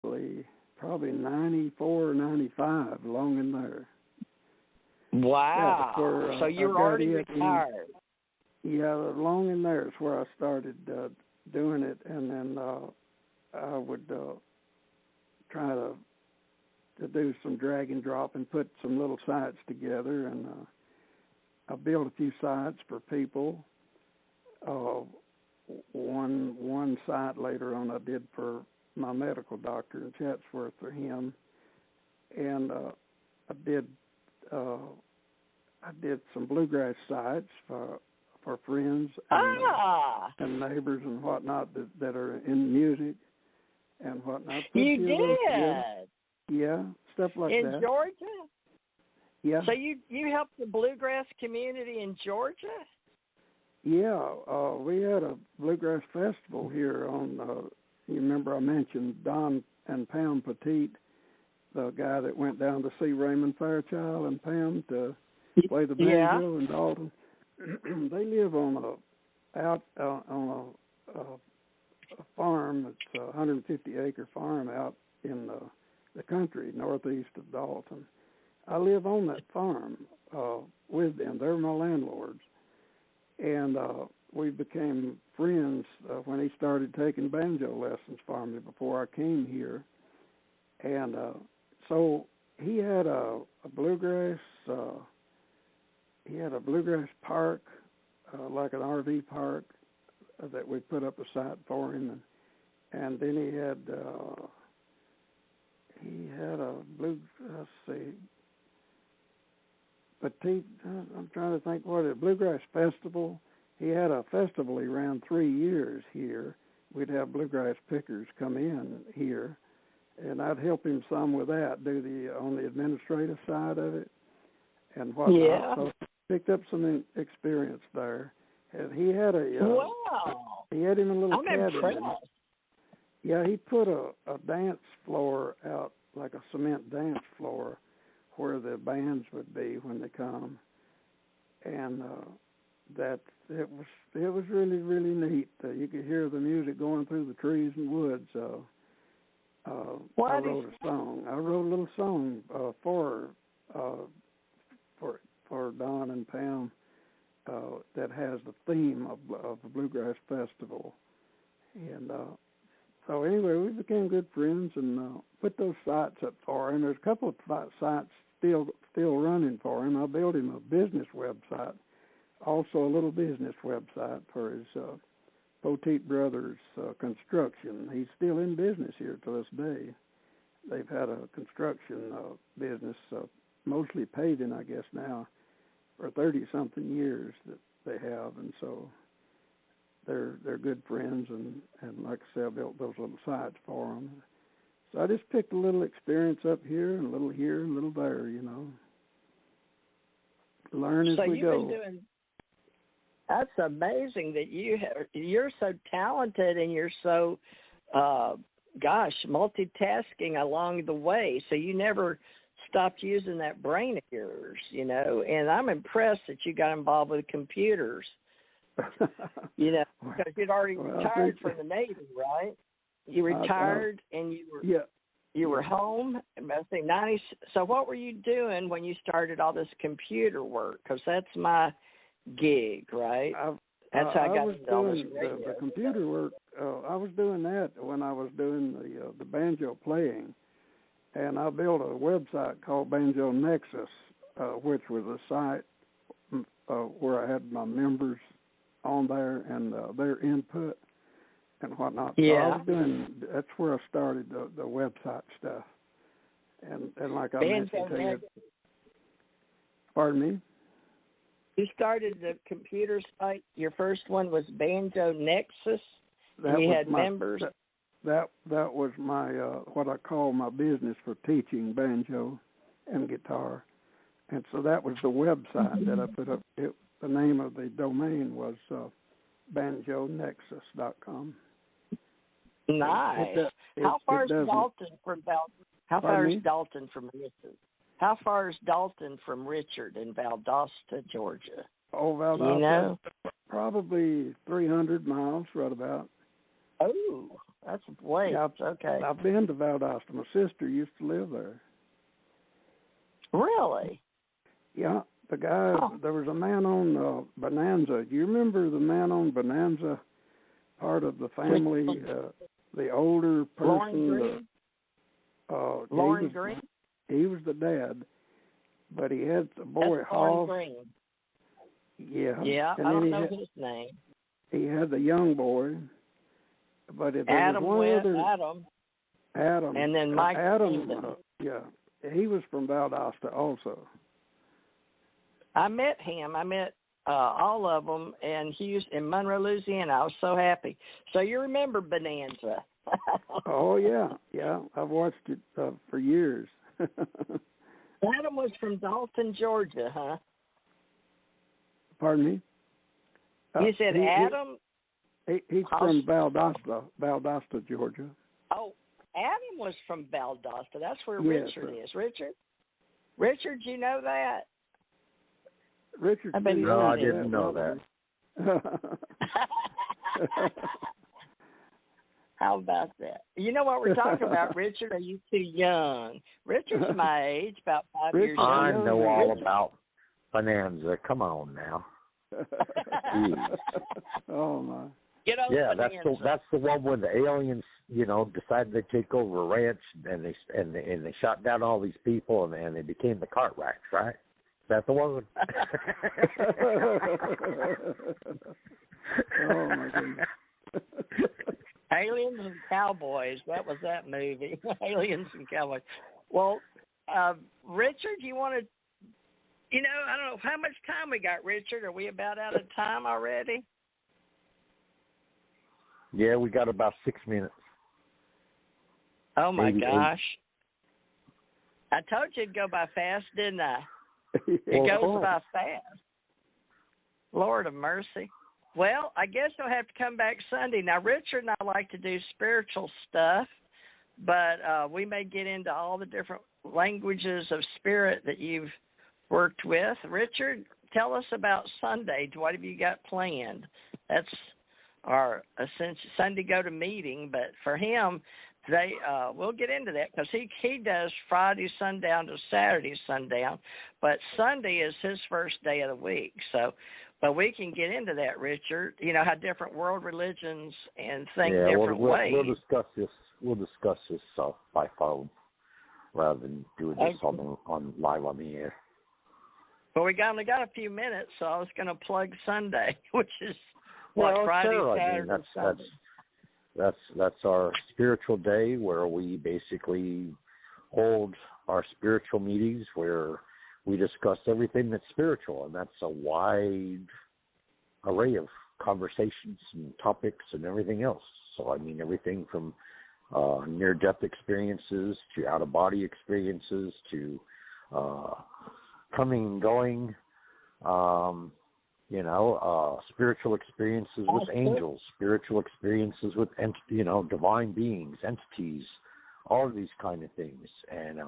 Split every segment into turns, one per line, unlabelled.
probably 94, 95, long in there.
Wow.
Yeah, where,
so you were already retired.
Yeah, long in there is where I started doing it, and then I would try to do some drag and drop and put some little sites together, and I built a few sites for people. One site later on I did for my medical doctor in Chatsworth for him, and I did some bluegrass sites for friends and neighbors and whatnot that are in music and whatnot.
You did?
Yeah, stuff like that.
In Georgia?
Yeah.
So you helped the bluegrass community in Georgia?
Yeah, we had a bluegrass festival here on, you remember I mentioned Don and Pam Petit, the guy that went down to see Raymond Fairchild and Pam to play the banjo in Dalton. They live on a farm. It's a 150-acre farm out in the country northeast of Dalton. I live on that farm with them. They're my landlords. And we became friends when he started taking banjo lessons for me before I came here. And so he had a bluegrass. He had a bluegrass park, like an RV park, that we put up a site for him, and then he had a petite. I'm trying to think what it. Bluegrass festival. He had a festival. He ran 3 years here. We'd have bluegrass pickers come in here, and I'd help him some with that, on the administrative side of it, and whatnot.
Yeah.
So picked up some experience there. And he had
wow.
He had him a little
I'm
cabin.
impressed.
Yeah, he put a dance floor out, like a cement dance floor, where the bands would be when they come, and it was really, really neat. You could hear the music going through the trees and woods. I wrote a song. I wrote a little song for Don and Pam that has the theme of the Bluegrass Festival. And so anyway, we became good friends and put those sites up for him. There's a couple of sites still running for him. I built him a business website, also a little business website for his Poteet Brothers construction. He's still in business here to this day. They've had a construction business, mostly paving, I guess now, for 30-something years that they have, and so they're good friends, and like I said, I built those little sites for them. So I just picked a little experience up here and a little here and a little there, Learn as we go.
That's amazing that you're so talented and you're so, multitasking along the way. So you never stopped using that brain of yours, And I'm impressed that you got involved with computers, because you'd already retired from the Navy, right? You retired and you were home. I think 90. So what were you doing when you started all this computer work? Because that's my gig, right? That's how I got into all this radio.
The computer work. I was doing that when I was doing the banjo playing, and I built a website called Banjo Nexus, which was a site where I had my members on there and their input and whatnot.
Yeah.
So that's where I started the website stuff. And like I mentioned to you, pardon me?
You started the computer site. Your first one was Banjo Nexus. You had members.
That was my what I call my business for teaching banjo and guitar, and so that was the website that I put up. The name of the domain was banjonexus.com.
Nice. How far is Dalton from Richard? How far is Dalton from Richard in Valdosta, Georgia?
Oh, Valdosta. Probably 300 miles, right about.
Oh, That's wait.
Yeah,
Okay.
I've been to Valdosta. My sister used to live there.
Really?
Yeah, the guy.
Oh.
There was a man on Bonanza. Do you remember the man on Bonanza? Part of the family, the older person.
Lauren Green.
He was the dad, but he had a boy, Hall.
Green.
Yeah.
Yeah,
And
I don't know his name.
He had the young boy, but there
Adam
was one other. Adam.
And then Mike.
Adam. Yeah, he was from Valdosta also.
I met him. I met all of them in Monroe, Louisiana. I was so happy. So you remember Bonanza?
Oh yeah. I've watched it for years.
Adam was from Dalton, Georgia, huh?
Pardon me?
You said Adam?
He's from Valdosta, Georgia.
Oh, Adam was from Valdosta. That's where
Yes,
Richard is. Richard, you know that?
Richard.
I didn't know that.
How about that? You know what we're talking about, Richard? Are you too young? Richard's my age, about 5 years younger.
I know all about Bonanza. Come on now.
Oh my.
Yeah, that's the one where the aliens, decided to take over a ranch and they shot down all these people and they became the Cartwrights, right? Is that the one?
Oh my goodness.
Aliens and Cowboys. That was that movie. Aliens and Cowboys. Well, Richard, you want to, I don't know how much time we got, Richard. Are we about out of time already?
Yeah, we got about 6 minutes.
Oh, my
Maybe
gosh. 8. I told you it'd go by fast, didn't I? It goes by fast. Lord of mercy. Well, I guess you'll have to come back Sunday. Now, Richard and I like to do spiritual stuff, but we may get into all the different languages of spirit that you've worked with. Richard, tell us about Sunday. What have you got planned? That's our Sunday go to meeting, but for him, we'll get into that because he does Friday sundown to Saturday sundown, but Sunday is his first day of the week. So, but we can get into that, Richard. You know how different world religions and think different ways.
We'll discuss this. We'll discuss this by phone rather than doing this on live on the air.
But we only got a few minutes, so I was going to plug Sunday, which is Friday, Saturday, Sunday.
That's our spiritual day where we basically hold our spiritual meetings where we discuss everything that's spiritual, and that's a wide array of conversations and topics and everything else. So, I mean, everything from near-death experiences to out-of-body experiences to coming and going, spiritual experiences with angels, spiritual experiences with, divine beings, entities, all of these kind of things. And,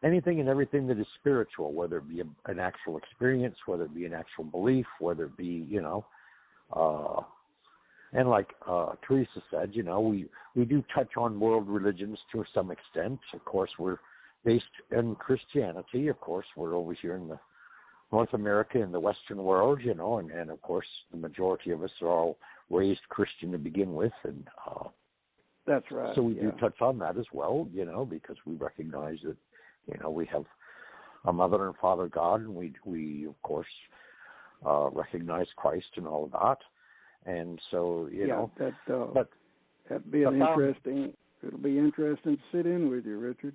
anything and everything that is spiritual, whether it be an actual experience, whether it be an actual belief, whether it be, and like Teresa said, we do touch on world religions to some extent. Of course, we're based in Christianity. Of course, we're over here in the North America in the Western world, and of course, the majority of us are all raised Christian to begin with. And
that's right.
So we do touch on that as well, because we recognize that, we have a mother and father God, and we of course, recognize Christ and all of that. And so,
that'd be it'll be interesting to sit in with you, Richard.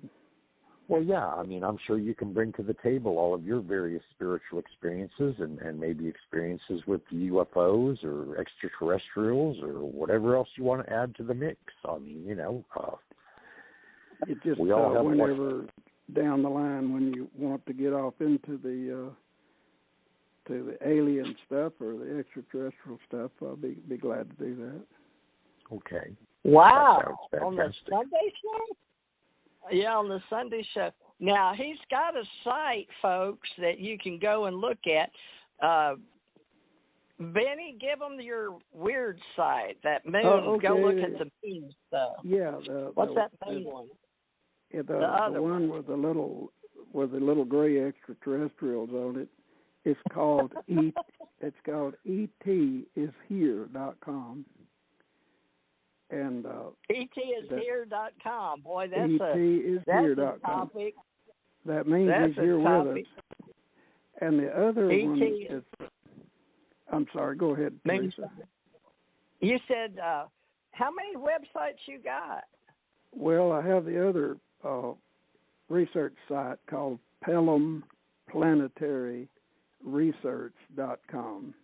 Well, yeah, I mean, I'm sure you can bring to the table all of your various spiritual experiences and maybe experiences with UFOs or extraterrestrials or whatever else you want to add to the mix. I mean,
it just
we all have
whenever down the line when you want to get off into the to the alien stuff or the extraterrestrial stuff, I'll be glad to do that.
Okay.
Wow. On the Sunday show? Yeah, on the Sunday show. Now, he's got a site, folks, that you can go and look at. Benny, give them your weird site. That moon.
Okay.
Go look at the moon stuff.
Yeah.
What's that moon one?
The
other
one with the little gray extraterrestrials on it. It's called It's called etishere.com. And
etishere.com. Boy, that's
etishere.com.
a topic.
That means
That's
he's here
topic.
with us. And the other one is. I'm sorry. Go ahead, Teresa.
You said how many websites you got?
Well, I have the other research site called Pellom PlanetaryResearch.com,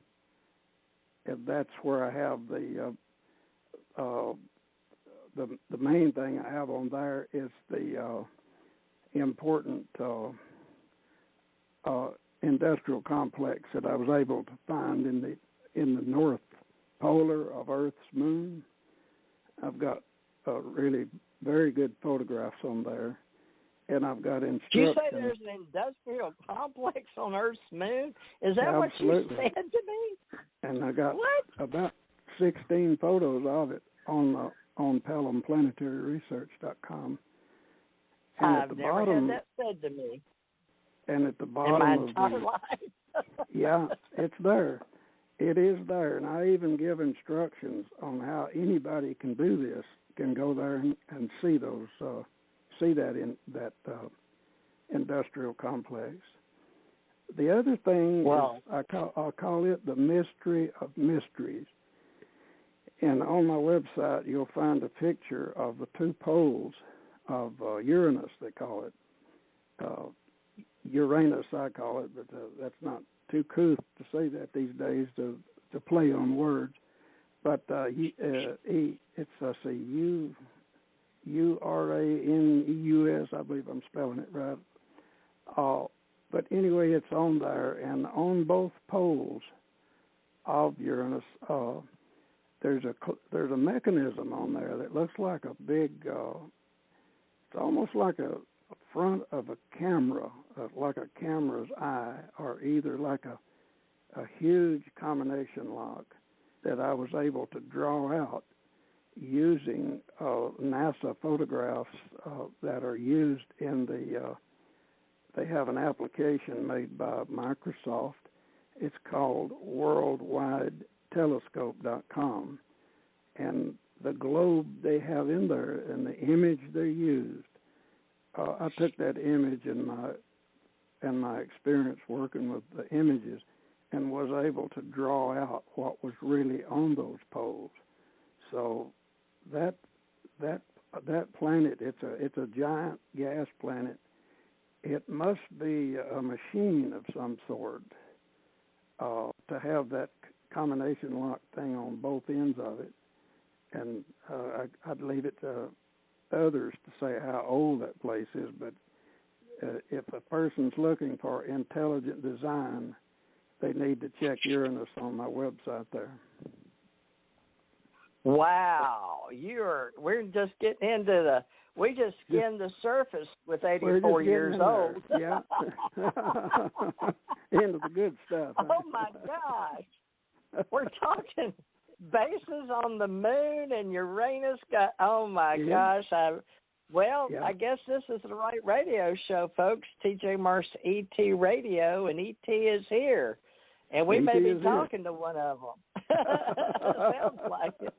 and that's where I have the main thing I have on there is the important industrial complex that I was able to find in the north polar of Earth's moon. I've got really very good photographs on there, and I've got instructions.
Did you say there's an industrial complex on Earth's moon? Is that
Absolutely.
what you said to me?
And I got about 16 photos of it on PellomPlanetaryResearch.com. And
I've never had that said to me.
And at the bottom
in my
of
entire life.
Yeah, it's there. It is there, and I even give instructions on how anybody can do this. Can go there and see those, that industrial complex. The other thing is I'll call it the mystery of mysteries. And on my website, you'll find a picture of the two poles of Uranus. They call it Uranus. I call it, but that's not too couth to say that these days to play on words. But it's Uranus. I believe I'm spelling it right. But anyway, it's on there, and on both poles of Uranus, there's a mechanism on there that looks like a big. It's almost like a front of a camera, like a camera's eye, or either like a huge combination lock that I was able to draw out using NASA photographs that are used in they have an application made by Microsoft. It's called WorldWideTelescope.com. And the globe they have in there and the image they used, I took that image in my experience working with the images and was able to draw out what was really on those poles. So that planet, it's a giant gas planet. It must be a machine of some sort to have that combination lock thing on both ends of it. And I'd leave it to others to say how old that place is, but if a person's looking for intelligent design, they need to check Uranus on my website there.
Wow, we're just getting into we just skimmed the surface with 84 years old.
Yeah. Into the good stuff.
Oh my gosh. We're talking bases on the moon and Uranus oh my gosh. I guess this is the right radio show, folks. TJ Mark's ET Radio, and ET is here. And we may be talking to one of them. Sounds like it.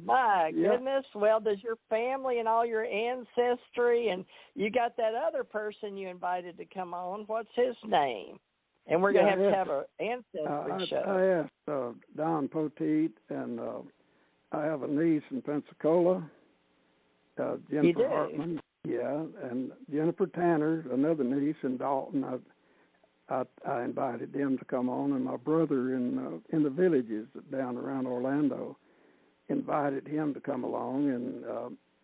My goodness. Well, does your family and all your ancestry, and you got that other person you invited to come on, what's his name? And we're going to have an ancestry show.
I asked Don Poteet, and I have a niece in Pensacola, Jennifer Hartman. Yeah, and Jennifer Tanner, another niece in Dalton. I invited them to come on, and my brother in the villages down around Orlando invited him to come along, and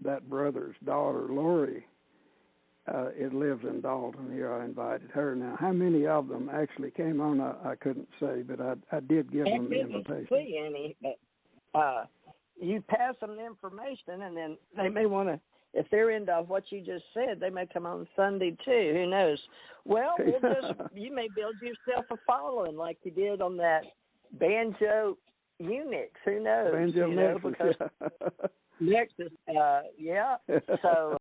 that brother's daughter, Lori, it lives in Dalton here. I invited her. Now, how many of them actually came on, I couldn't say, but I did give them the invitation.
I couldn't see any, but you pass them the information, and then they may want to, if they're into what you just said, they may come on Sunday too. Who knows? Well, you may build yourself a following like you did on that banjo Unix. Who knows?
Banjo Nexus,
because Nexus, yeah. So